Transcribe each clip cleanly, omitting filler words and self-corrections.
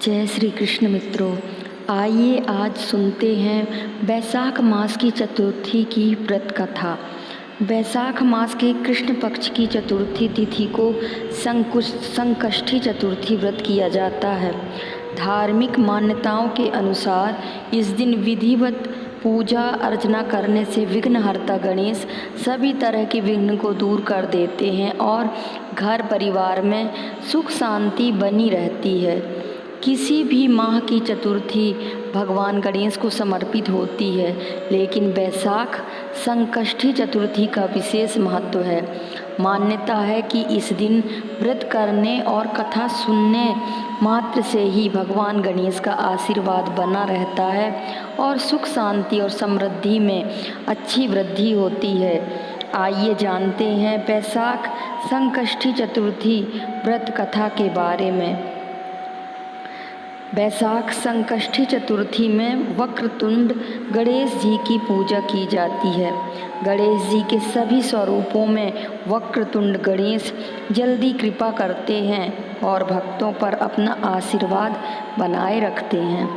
जय श्री कृष्ण मित्रों, आइए आज सुनते हैं वैशाख मास की चतुर्थी की व्रत कथा। वैशाख मास के कृष्ण पक्ष की चतुर्थी तिथि को संकष्टी चतुर्थी व्रत किया जाता है। धार्मिक मान्यताओं के अनुसार इस दिन विधिवत पूजा अर्चना करने से विघ्नहर्ता गणेश सभी तरह के विघ्न को दूर कर देते हैं और घर परिवार में सुख शांति बनी रहती है। किसी भी माह की चतुर्थी भगवान गणेश को समर्पित होती है, लेकिन वैशाख संकष्टी चतुर्थी का विशेष महत्व है। मान्यता है कि इस दिन व्रत करने और कथा सुनने मात्र से ही भगवान गणेश का आशीर्वाद बना रहता है और सुख शांति और समृद्धि में अच्छी वृद्धि होती है। आइए जानते हैं वैशाख संकष्टी चतुर्थी व्रत कथा के बारे में। वैशाख संकष्टी चतुर्थी में वक्रतुंड गणेश जी की पूजा की जाती है। गणेश जी के सभी स्वरूपों में वक्रतुंड गणेश जल्दी कृपा करते हैं और भक्तों पर अपना आशीर्वाद बनाए रखते हैं।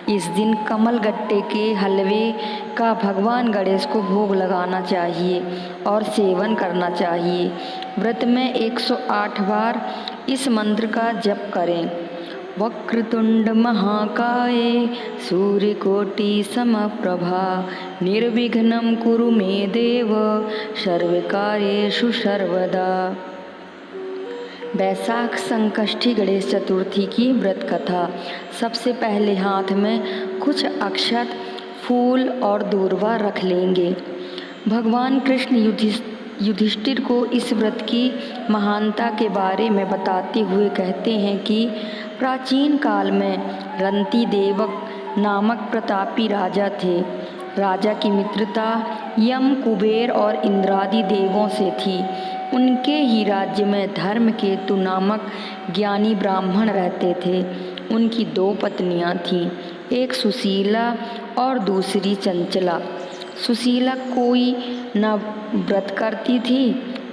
इस दिन कमल गट्टे के हलवे का भगवान गणेश को भोग लगाना चाहिए और सेवन करना चाहिए। व्रत में 108 बार इस मंत्र का जप करें। वक्रतुंड महाकाय सूर्यकोटि समप्रभा निर्विघ्नं कुरु मे देव सर्वकार्येषु सर्वदा। वैशाख संकष्टी गणेश चतुर्थी की व्रत कथा। सबसे पहले हाथ में कुछ अक्षत, फूल और दूर्वा रख लेंगे। भगवान कृष्ण युधिष्ठिर को इस व्रत की महानता के बारे में बताते हुए कहते हैं कि प्राचीन काल में रंती देवक नामक प्रतापी राजा थे। राजा की मित्रता यम, कुबेर और इंद्रादि देवों से थी। उनके ही राज्य में धर्मकेतु नामक ज्ञानी ब्राह्मण रहते थे। उनकी 2 पत्नियां थीं, एक सुशीला और दूसरी चंचला। सुशीला कोई न व्रत करती थी,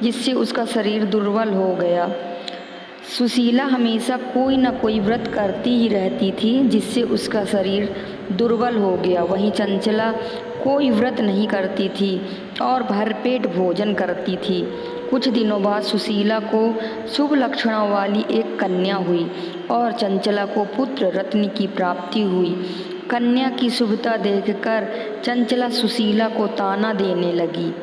जिससे उसका शरीर दुर्बल हो गया। सुशीला हमेशा कोई न कोई व्रत करती ही रहती थी, जिससे उसका शरीर दुर्बल हो गया। वहीं चंचला कोई व्रत नहीं करती थी और भरपेट भोजन करती थी। कुछ दिनों बाद सुशीला को शुभ लक्षणों वाली एक कन्या हुई और चंचला को पुत्र रत्न की प्राप्ति हुई। कन्या की शुभता देखकर चंचला सुशीला को ताना देने लगी।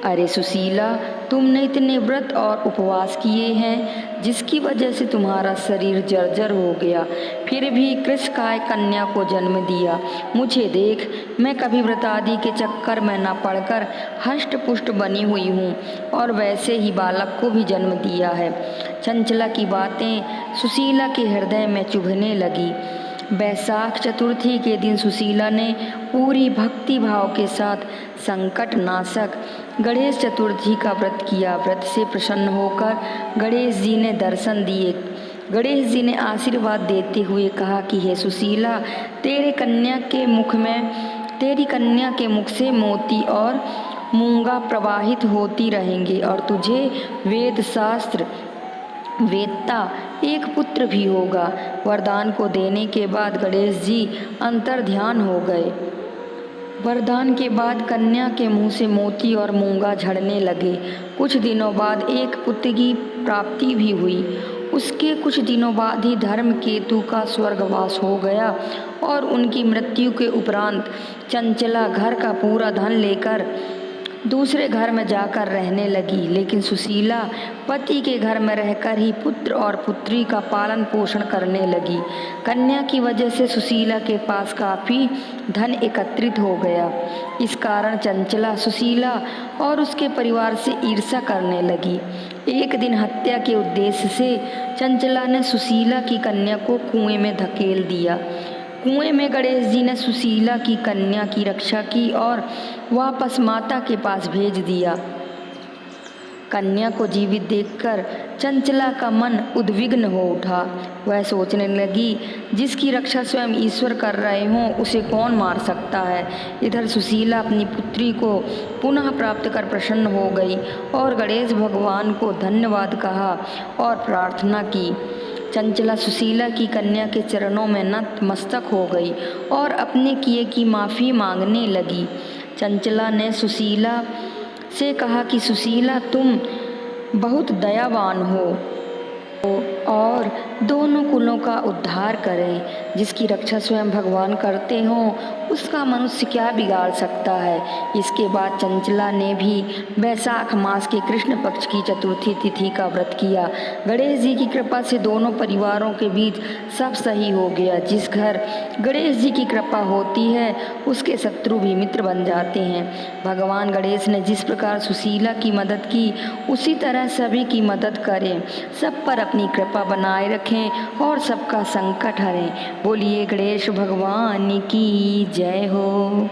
अरे सुशीला, तुमने इतने व्रत और उपवास किए हैं, जिसकी वजह से तुम्हारा शरीर जर्जर हो गया, फिर भी कृशकाय कन्या को जन्म दिया। मुझे देख, मैं कभी व्रत आदि के चक्कर में न पड़कर हष्ट पुष्ट बनी हुई हूँ और वैसे ही बालक को भी जन्म दिया है। चंचला की बातें सुशीला के हृदय में चुभने लगी। वैशाख चतुर्थी के दिन सुशीला ने पूरी भक्ति भाव के साथ संकट नाशक गणेश चतुर्थी का व्रत किया। व्रत से प्रसन्न होकर गणेश जी ने दर्शन दिए। गणेश जी ने आशीर्वाद देते हुए कहा कि हे सुशीला, तेरी कन्या के मुख से मोती और मूंगा प्रवाहित होती रहेंगे और तुझे वेद शास्त्र वेदता एक पुत्र भी होगा। वरदान को देने के बाद गणेश जी अंतर्ध्यान हो गए। वरदान के बाद कन्या के मुंह से मोती और मूंगा झड़ने लगे। कुछ दिनों बाद एक पुत्र की प्राप्ति भी हुई। उसके कुछ दिनों बाद ही धर्मकेतु का स्वर्गवास हो गया और उनकी मृत्यु के उपरांत चंचला घर का पूरा धन लेकर दूसरे घर में जाकर रहने लगी। लेकिन सुशीला पति के घर में रहकर ही पुत्र और पुत्री का पालन पोषण करने लगी। कन्या की वजह से सुशीला के पास काफ़ी धन एकत्रित हो गया। इस कारण चंचला सुशीला और उसके परिवार से ईर्ष्या करने लगी। एक दिन हत्या के उद्देश्य से चंचला ने सुशीला की कन्या को कुएं में धकेल दिया। कुएं में गणेश जी ने सुशीला की कन्या की रक्षा की और वापस माता के पास भेज दिया। कन्या को जीवित देखकर चंचला का मन उद्विग्न हो उठा। वह सोचने लगी, जिसकी रक्षा स्वयं ईश्वर कर रहे हों, उसे कौन मार सकता है। इधर सुशीला अपनी पुत्री को पुनः प्राप्त कर प्रसन्न हो गई और गणेश भगवान को धन्यवाद कहा और प्रार्थना की। चंचला सुशीला की कन्या के चरणों में नतमस्तक हो गई और अपने किए की माफ़ी मांगने लगी। चंचला ने सुशीला से कहा कि सुशीला, तुम बहुत दयावान हो और दोनों कुलों का उद्धार करें। जिसकी रक्षा स्वयं भगवान करते हों उसका मनुष्य क्या बिगाड़ सकता है। इसके बाद चंचला ने भी बैसाख मास के कृष्ण पक्ष की चतुर्थी तिथि का व्रत किया। गणेश जी की कृपा से दोनों परिवारों के बीच सब सही हो गया। जिस घर गणेश जी की कृपा होती है उसके शत्रु भी मित्र बन जाते हैं। भगवान गणेश ने जिस प्रकार सुशीला की मदद की उसी तरह सभी की मदद करें, सब पर अपनी कृपा बनाए रखें और सबका संकट हरें। बोलिए गणेश भगवान की जय हो।